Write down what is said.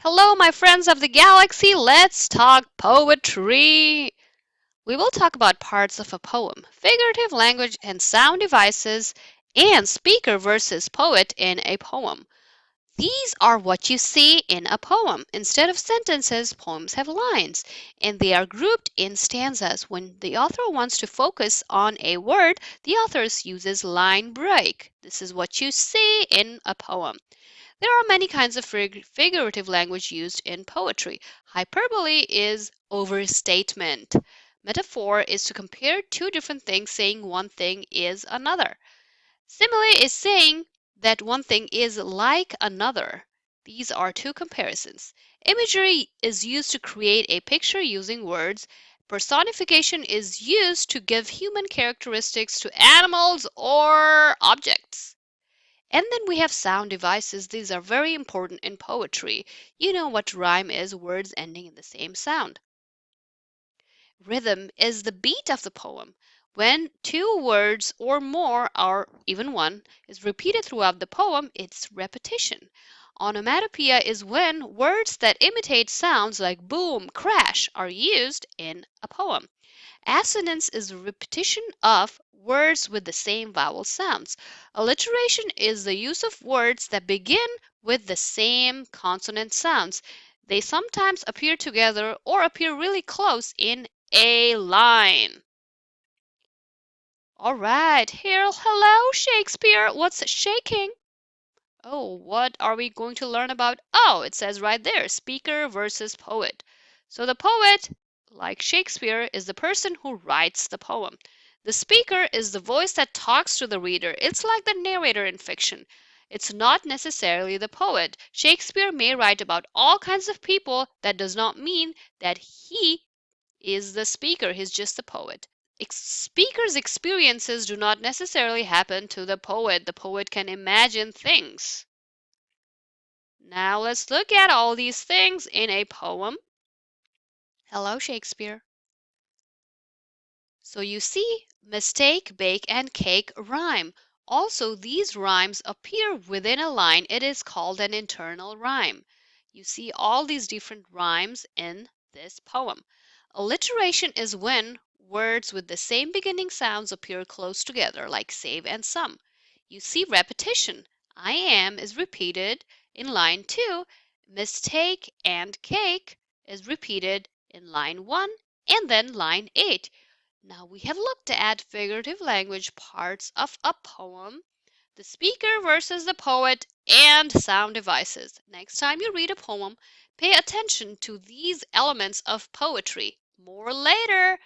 Hello, my friends of the galaxy. Let's talk poetry. We will talk about parts of a poem, figurative language and sound devices, and speaker versus poet in a poem. These are what you see in a poem. Instead of sentences, poems have lines, and they are grouped in stanzas. When the author wants to focus on a word, the author uses line break. This is what you see in a poem. There are many kinds of figurative language used in poetry. Hyperbole is overstatement. Metaphor is to compare two different things, saying one thing is another. Simile is saying that one thing is like another. These are two comparisons. Imagery is used to create a picture using words. Personification is used to give human characteristics to animals or objects. And then we have sound devices. These are very important in poetry. You know what rhyme is, words ending in the same sound. Rhythm is the beat of the poem. When two words or more, or even one, is repeated throughout the poem, it's repetition. Onomatopoeia is when words that imitate sounds like boom, crash are used in a poem. Assonance is a repetition of words with the same vowel sounds. Alliteration is the use of words that begin with the same consonant sounds. They sometimes appear together or appear really close in a line. All right, here, hello, Shakespeare. What's shaking? Oh, what are we going to learn about? Oh, it says right there, speaker versus poet. So the poet, like Shakespeare, is the person who writes the poem. The speaker is the voice that talks to the reader. It's like the narrator in fiction. It's not necessarily the poet. Shakespeare may write about all kinds of people. That does not mean that he is the speaker. He's just the poet. Speaker's experiences do not necessarily happen to the poet. The poet can imagine things. Now let's look at all these things in a poem. Hello, Shakespeare. So you see, mistake, bake, and cake rhyme. Also, these rhymes appear within a line. It is called an internal rhyme. You see all these different rhymes in this poem. Alliteration is when words with the same beginning sounds appear close together, like save and some. You see repetition. I am is repeated in line 2. Mistake and cake is repeated in line 1 and then line 8. Now we have looked at figurative language parts of a poem, the speaker versus the poet, and sound devices. Next time you read a poem, pay attention to these elements of poetry. More later.